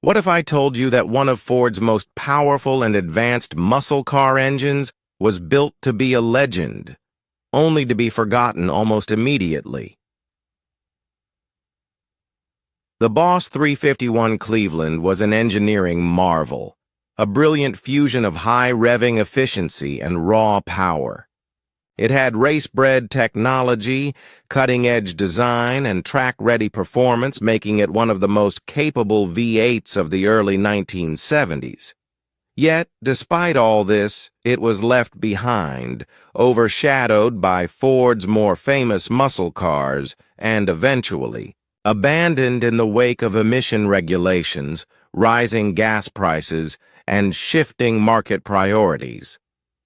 What if I told you that one of Ford's most powerful and advanced muscle car engines was built to be a legend, only to be forgotten almost immediately? The Boss 351 Cleveland was an engineering marvel, a brilliant fusion of high-revving efficiency and raw power. It had race-bred technology, cutting-edge design, and track-ready performance, making it one of the most capable V8s of the early 1970s. Yet, despite all this, it was left behind, overshadowed by Ford's more famous muscle cars, and eventually abandoned in the wake of emission regulations, rising gas prices, and shifting market priorities.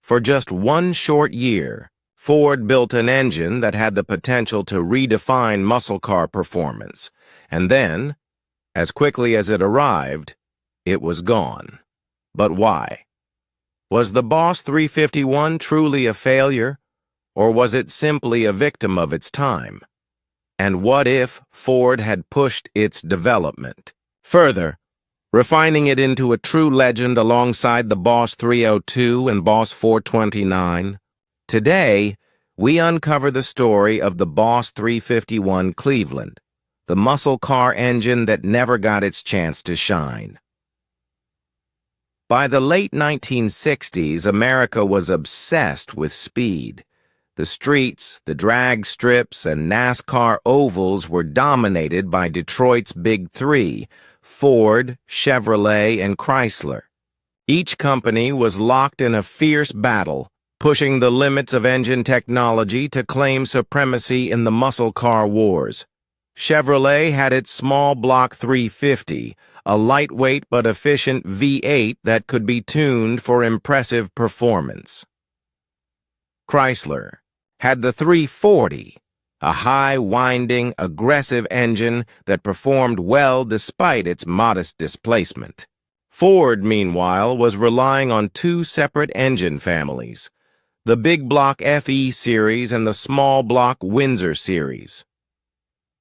For just one short year, Ford built an engine that had the potential to redefine muscle car performance, and then, as quickly as it arrived, it was gone. But why? Was the Boss 351 truly a failure, or was it simply a victim of its time? And what if Ford had pushed its development further, refining it into a true legend alongside the Boss 302 and Boss 429? Today, we uncover the story of the Boss 351 Cleveland, the muscle car engine that never got its chance to shine. By the late 1960s, America was obsessed with speed. The streets, the drag strips, and NASCAR ovals were dominated by Detroit's Big Three: Ford, Chevrolet, and Chrysler. Each company was locked in a fierce battle, pushing the limits of engine technology to claim supremacy in the muscle car wars. Chevrolet had its small block 350, a lightweight but efficient V8 that could be tuned for impressive performance. Chrysler had the 340, a high-winding, aggressive engine that performed well despite its modest displacement. Ford, meanwhile, was relying on two separate engine families: the big block FE series and the small block Windsor series.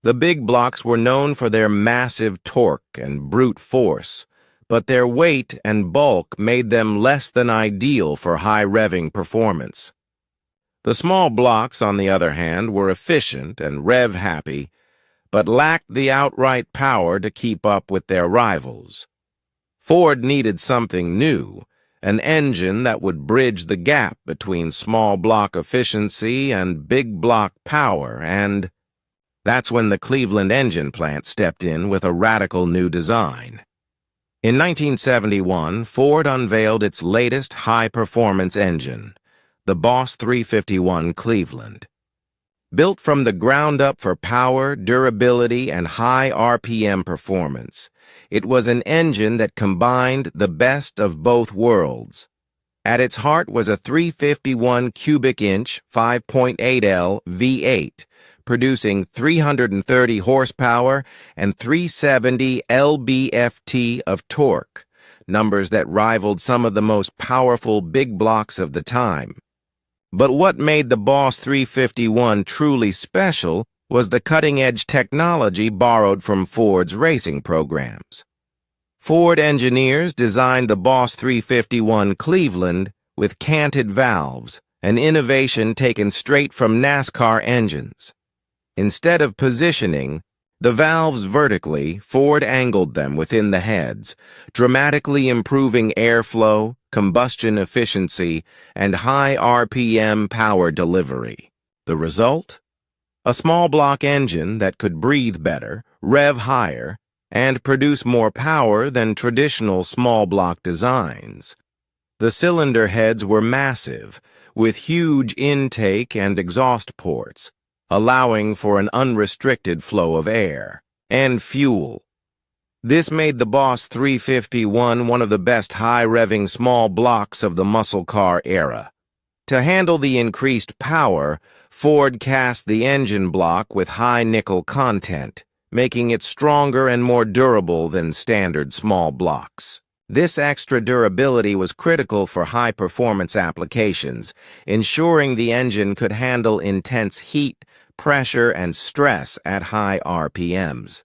The big blocks were known for their massive torque and brute force, but their weight and bulk made them less than ideal for high-revving performance. The small blocks, on the other hand, were efficient and rev-happy, but lacked the outright power to keep up with their rivals. Ford needed something new, an engine that would bridge the gap between small block efficiency and big block power, and that's when the Cleveland engine plant stepped in with a radical new design. In 1971, Ford unveiled its latest high-performance engine, the Boss 351 Cleveland. Built from the ground up for power, durability, and high RPM performance, it was an engine that combined the best of both worlds. At its heart was a 351 cubic inch 5.8L V8, producing 330 horsepower and 370 lb-ft of torque, numbers that rivaled some of the most powerful big blocks of the time. But what made the Boss 351 truly special was the cutting-edge technology borrowed from Ford's racing programs. Ford engineers designed the Boss 351 Cleveland with canted valves, an innovation taken straight from NASCAR engines. Instead of positioning the valves vertically, Ford angled them within the heads, dramatically improving airflow, combustion efficiency, and high RPM power delivery. The result? A small block engine that could breathe better, rev higher, and produce more power than traditional small block designs. The cylinder heads were massive, with huge intake and exhaust ports, allowing for an unrestricted flow of air and fuel. This made the Boss 351 one of the best high-revving small blocks of the muscle car era. To handle the increased power, Ford cast the engine block with high nickel content, making it stronger and more durable than standard small blocks. This extra durability was critical for high-performance applications, ensuring the engine could handle intense heat, pressure, and stress at high RPMs.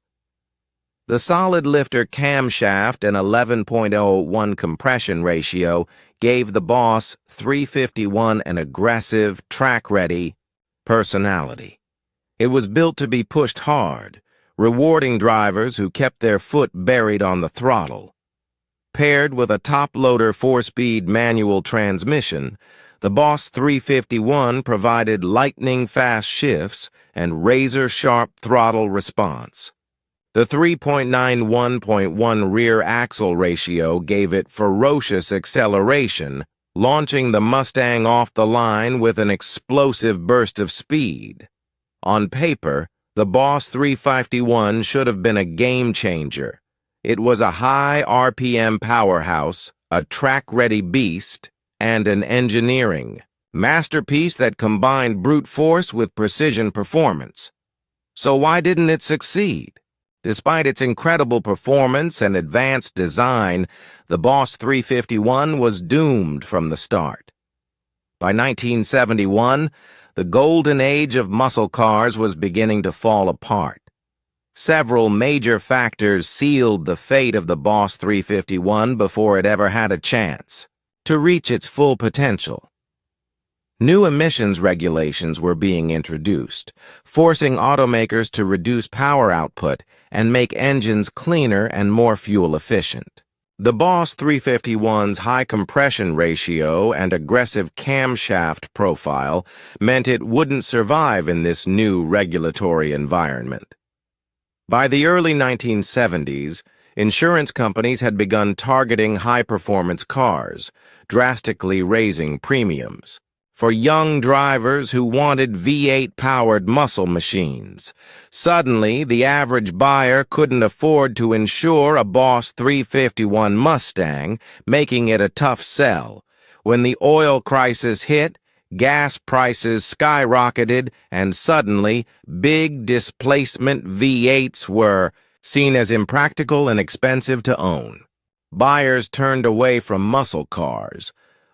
The solid lifter camshaft and 11.01 compression ratio gave the Boss 351 an aggressive, track-ready personality. It was built to be pushed hard, rewarding drivers who kept their foot buried on the throttle. Paired with a top-loader 4-speed manual transmission, the Boss 351 provided lightning-fast shifts and razor-sharp throttle response. The 3.91.1 rear axle ratio gave it ferocious acceleration, launching the Mustang off the line with an explosive burst of speed. On paper, the Boss 351 should have been a game-changer. It was a high RPM powerhouse, a track-ready beast, and an engineering masterpiece that combined brute force with precision performance. So why didn't it succeed? Despite its incredible performance and advanced design, the Boss 351 was doomed from the start. By 1971, the golden age of muscle cars was beginning to fall apart. Several major factors sealed the fate of the Boss 351 before it ever had a chance to reach its full potential. New emissions regulations were being introduced, forcing automakers to reduce power output and make engines cleaner and more fuel efficient. The Boss 351's high compression ratio and aggressive camshaft profile meant it wouldn't survive in this new regulatory environment. By the early 1970s, insurance companies had begun targeting high-performance cars, drastically raising premiums. For young drivers who wanted V8-powered muscle machines. Suddenly, the average buyer couldn't afford to insure a Boss 351 Mustang, making it a tough sell. When the oil crisis hit, gas prices skyrocketed, and suddenly, big displacement V8s were seen as impractical and expensive to own. Buyers turned away from muscle cars,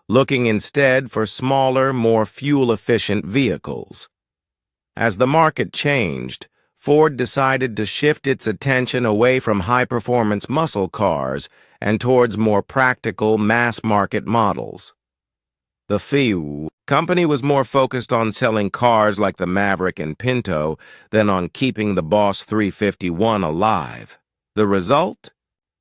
looking instead for smaller, more fuel-efficient vehicles. As the market changed, Ford decided to shift its attention away from high-performance muscle cars and towards more practical, mass-market models. The Ford company was more focused on selling cars like the Maverick and Pinto than on keeping the Boss 351 alive. The result?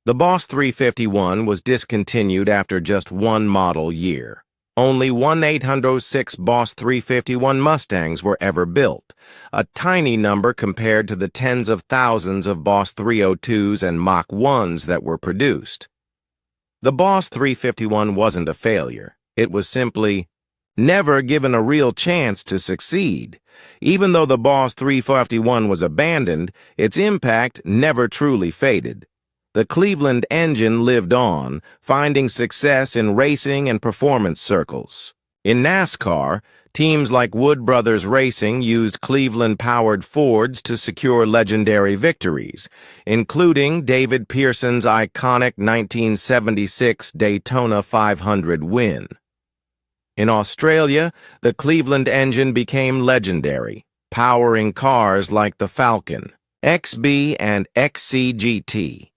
The Boss 351 was discontinued after just one model year. Only 1,806 Boss 351 Mustangs were ever built, a tiny number compared to the tens of thousands of Boss 302s and Mach 1s that were produced. The Boss 351 wasn't a failure. It was simply never given a real chance to succeed. Even though the Boss 351 was abandoned, its impact never truly faded. The Cleveland engine lived on, finding success in racing and performance circles. In NASCAR, teams like Wood Brothers Racing used Cleveland-powered Fords to secure legendary victories, including David Pearson's iconic 1976 Daytona 500 win. In Australia, the Cleveland engine became legendary, powering cars like the Falcon, XB, and XC-GT.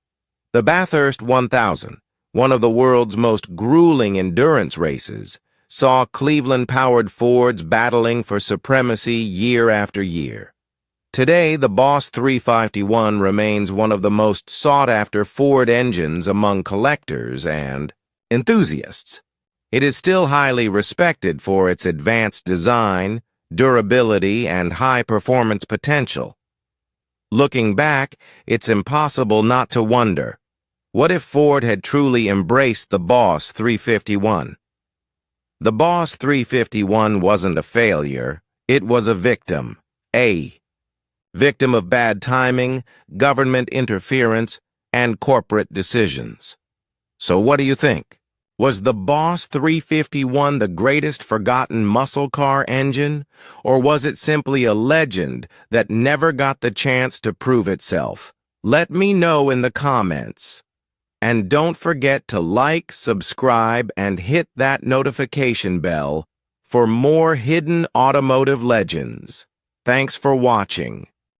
The Bathurst 1000, one of the world's most grueling endurance races, saw Cleveland-powered Fords battling for supremacy year after year. Today, the Boss 351 remains one of the most sought-after Ford engines among collectors and enthusiasts. It is still highly respected for its advanced design, durability, and high-performance potential. Looking back, it's impossible not to wonder, what if Ford had truly embraced the Boss 351? The Boss 351 wasn't a failure, it was a victim. A victim of bad timing, government interference, and corporate decisions. So what do you think? Was the Boss 351 the greatest forgotten muscle car engine, or was it simply a legend that never got the chance to prove itself? Let me know in the comments. And don't forget to like, subscribe, and hit that notification bell for more hidden automotive legends. Thanks for watching.